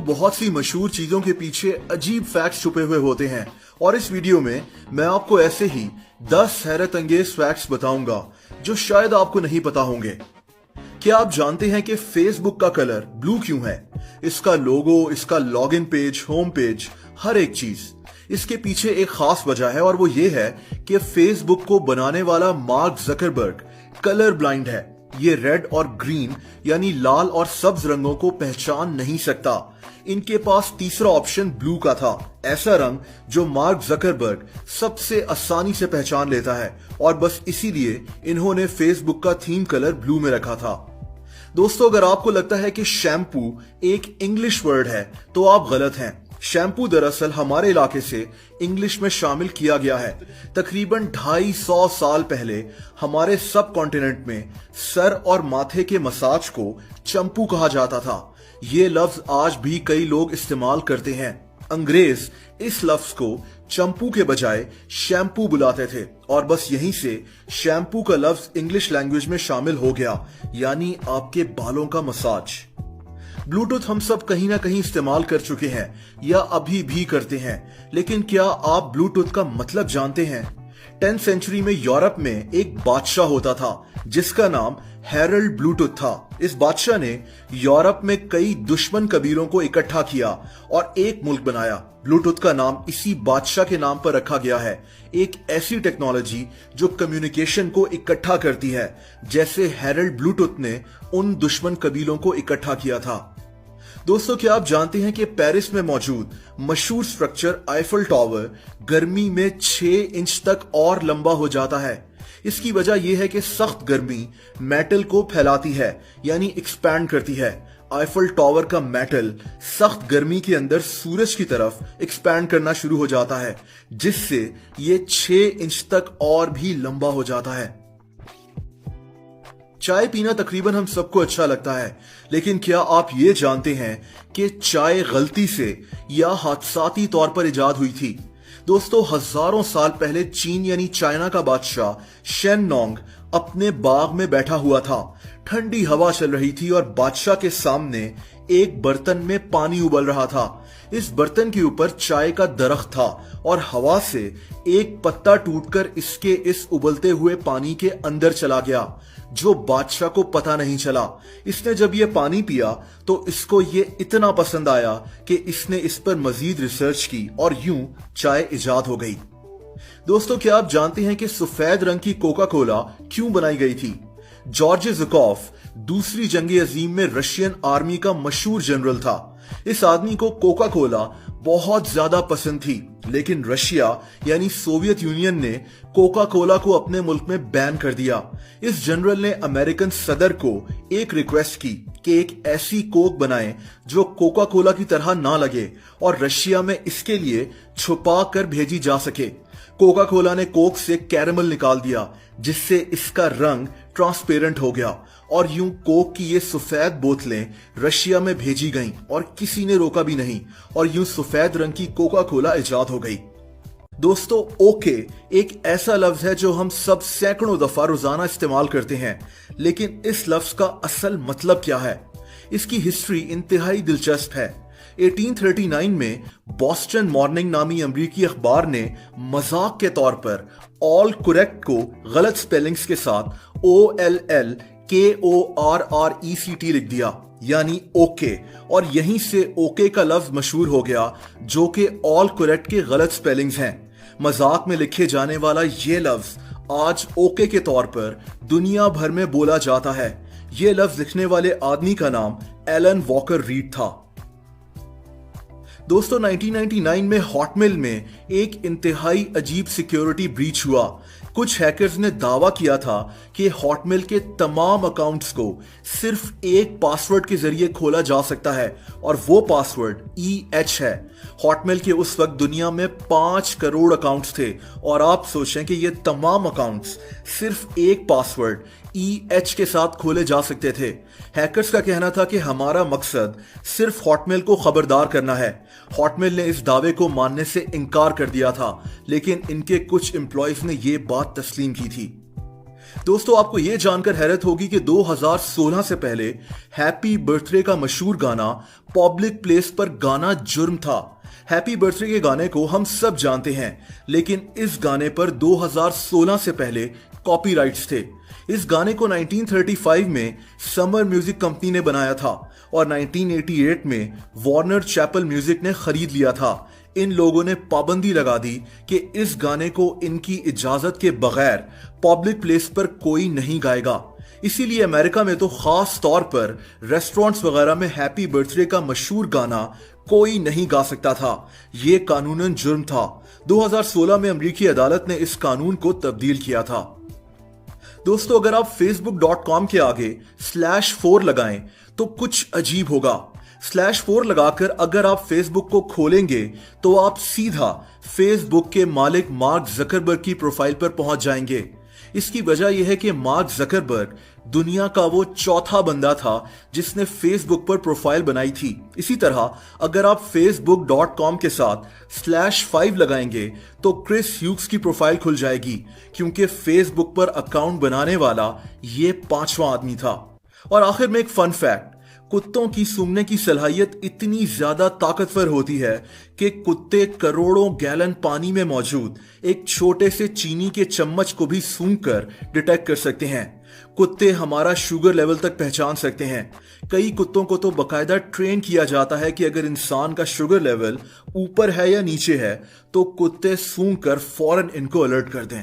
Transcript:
बहुत सी मशहूर चीजों के पीछे अजीब फैक्ट्स छुपे हुए होते हैं और इस वीडियो में मैं आपको ऐसे ही 10 हैरत अंगेज फैक्ट्स बताऊंगा जो शायद आपको नहीं पता होंगे। क्या आप जानते हैं कि फेसबुक का कलर ब्लू क्यों है? इसका लोगो, इसका लॉगिन पेज, होम पेज, हर एक चीज। इसके पीछे एक खास वजह है और वो ये है कि फेसबुक को बनाने वाला मार्क जकरबर्ग कलर ब्लाइंड है। ये रेड और ग्रीन यानी लाल और सब्ज रंगों को पहचान नहीं सकता। इनके पास तीसरा ऑप्शन ब्लू का था, ऐसा रंग जो मार्क जकरबर्ग सबसे आसानी से पहचान लेता है और बस इसीलिए इन्होंने फेसबुक का थीम कलर ब्लू में रखा था। दोस्तों, अगर आपको लगता है कि शैम्पू एक इंग्लिश वर्ड है तो आप गलत हैं। शैम्पू दरअसल हमारे इलाके से इंग्लिश में शामिल किया गया है। तकरीबन 250 साल पहले हमारे सब कॉन्टिनेंट में सर और माथे के मसाज को चंपू कहा जाता था। ये लफ्ज आज भी कई लोग इस्तेमाल करते हैं। अंग्रेज इस लफ्ज को चंपू के बजाय शैम्पू बुलाते थे और बस यहीं से शैम्पू का लफ्ज इंग्लिश लैंग्वेज में शामिल हो गया, यानी आपके बालों का मसाज। ब्लूटूथ हम सब कहीं ना कहीं इस्तेमाल कर चुके हैं या अभी भी करते हैं, लेकिन क्या आप ब्लूटूथ का मतलब जानते हैं? 10th सेंचुरी में यूरोप में एक बादशाह होता था जिसका नाम हैरल्ड ब्लूटूथ था। इस बादशाह ने यूरोप में कई दुश्मन कबीलों को इकट्ठा किया और एक मुल्क बनाया। ब्लूटूथ का नाम इसी बादशाह के नाम पर रखा गया है, एक ऐसी टेक्नोलॉजी जो कम्युनिकेशन को इकट्ठा करती है, जैसे हैरल्ड ब्लूटूथ ने उन दुश्मन कबीलों को इकट्ठा किया था। दोस्तों, क्या आप जानते हैं कि पेरिस में मौजूद मशहूर स्ट्रक्चर आईफल टावर गर्मी में 6 इंच तक और लंबा हो जाता है? इसकी वजह यह है कि सख्त गर्मी मेटल को फैलाती है, यानी एक्सपैंड करती है। आईफल टावर का मेटल सख्त गर्मी के अंदर सूरज की तरफ एक्सपैंड करना शुरू हो जाता है, जिससे ये 6 इंच तक और भी लंबा हो जाता है। चाय पीना तकरीबन हम सबको अच्छा लगता है, लेकिन क्या आप ये जानते हैं कि चाय गलती से या हादसाती तौर पर इजाद हुई थी? दोस्तों, हजारों साल पहले चीन यानी चाइना का बादशाह शेन नोंग अपने बाग में बैठा हुआ था। ठंडी हवा चल रही थी और बादशाह के सामने एक बर्तन में पानी उबल रहा था। इस बर्तन के ऊपर चाय का दरख्त था और हवा से एक पत्ता टूटकर इसके इस उबलते हुए पानी के अंदर चला गया, जो बादशाह को पता नहीं चला। इसने जब ये पानी पिया तो इसको ये इतना पसंद आया कि इसने इस पर मजीद रिसर्च की और यूं चाय इजाद हो गई। दोस्तों, क्या आप जानते हैं कि सफेद रंग की कोका कोला क्यों बनाई गई थी? जॉर्ज ज़ुकॉफ दूसरी जंग अजीम में रशियन आर्मी का मशहूर जनरल था। इस आदमी को कोका कोला बहुत ज्यादा पसंद थी, लेकिन रशिया यानी सोवियत यूनियन ने कोका कोला को अपने मुल्क में बैन कर दिया। इस जनरल ने अमेरिकन सदर को एक रिक्वेस्ट की कि एक ऐसी कोक बनाएं जो कोका कोला की तरह ना लगे और रशिया में इसके लिए छुपा कर भेजी जा सके। कोका कोला ने कोक से कैरेमल निकाल दिया, जिससे इसका रंग ट्रांसपेरेंट हो गया और यूं कोक की ये सफेद बोतलें रशिया में भेजी गईं और किसी ने रोका भी नहीं और यूं सफेद रंग की कोका कोला इजाद हो गई। दोस्तों, ओके एक ऐसा लफ्ज है जो हम सब सैकड़ों दफा रोजाना इस्तेमाल करते हैं, लेकिन इस लफ्ज का असल मतलब क्या है? इसकी हिस्ट्री इंतहाई दिलचस्प है। 1839 में बॉस्टन मॉर्निंग नामी अमरीकी अखबार ने मजाक के तौर पर ऑल करेक्ट को गलत स्पेलिंग्स के साथ OLLKORRECT लिख दिया, यानी ओके, और यहीं से ओके का लफ्ज मशहूर हो गया, जो कि ऑल करेक्ट के गलत स्पेलिंग्स हैं। मजाक में लिखे जाने वाला ये लफ्ज आज ओके के तौर पर दुनिया भर में बोला जाता है। ये लफ्ज लिखने वाले आदमी का नाम एलन वॉकर रीड था। दोस्तों, 1999 में हॉटमेल में एक इंतहाई अजीब सिक्योरिटी ब्रीच हुआ। कुछ हैकर्स ने दावा किया था कि हॉटमेल के तमाम अकाउंट्स को सिर्फ एक पासवर्ड के जरिए खोला जा सकता है और वो पासवर्ड EH है। हॉटमेल के उस वक्त दुनिया में 5 करोड़ अकाउंट्स थे और आप सोचें कि ये तमाम अकाउंट्स सिर्फ एक पासवर्ड EH के साथ खोले जा सकते थे। हैकर्स का कहना था कि हमारा मकसद सिर्फ हॉटमेल को खबरदार करना है। हॉटमेल ने इस दावे को मानने से इनकार कर दिया था, लेकिन इनके कुछ एम्प्लॉयज ने यह बात तस्लीम की थी। दोस्तों, आपको यह जानकर हैरत होगी कि 2016 से पहले हैप्पी बर्थडे का मशहूर गाना पब्लिक प्लेस पर गाना जुर्म था। हैप्पी बर्थडे के गाने को हम सब जानते हैं, लेकिन इस गाने पर 2016 से पहले कॉपीराइट्स थे। इस गाने को 1935 में समर म्यूजिक कंपनी ने बनाया था और 1988 में वार्नर चैपल म्यूजिक ने खरीद लिया था। इन लोगों ने पाबंदी लगा दी कि इस गाने को इनकी इजाजत के बगैर पब्लिक प्लेस पर कोई नहीं गाएगा। इसीलिए अमेरिका में तो खास तौर पर रेस्टोरेंट्स वगैरह में हैप्पी बर्थडे का मशहूर गाना कोई नहीं गा सकता था। यह कानूनन जुर्म था। 2016 में अमेरिकी अदालत ने इस कानून को तब्दील किया था। दोस्तों, अगर आप facebook.com के आगे /4 लगाएं तो कुछ अजीब होगा। /4 लगाकर अगर आप फेसबुक को खोलेंगे तो आप सीधा फेसबुक के मालिक मार्क जकरबर्ग की प्रोफाइल पर पहुंच जाएंगे। इसकी वजह यह है कि मार्क जकरबर्ग दुनिया का वो चौथा बंदा था जिसने फेसबुक पर प्रोफाइल बनाई थी। इसी तरह अगर आप facebook.com के साथ /5 लगाएंगे तो क्रिस ह्यूग्स की प्रोफाइल खुल जाएगी, क्योंकि फेसबुक पर अकाउंट बनाने वाला ये 5वां आदमी था। और आखिर में एक फन फैक्ट, कुत्तों की सूंघने की सलाहियत इतनी ज्यादा ताकतवर होती है कि कुत्ते करोड़ों गैलन पानी में मौजूद एक छोटे से चीनी के चम्मच को भी सूंघकर डिटेक्ट कर सकते हैं। कुत्ते हमारा शुगर लेवल तक पहचान सकते हैं। कई कुत्तों को तो बकायदा ट्रेन किया जाता है कि अगर इंसान का शुगर लेवल ऊपर है या नीचे है तो कुत्ते सूंघकर फौरन इनको अलर्ट कर दें।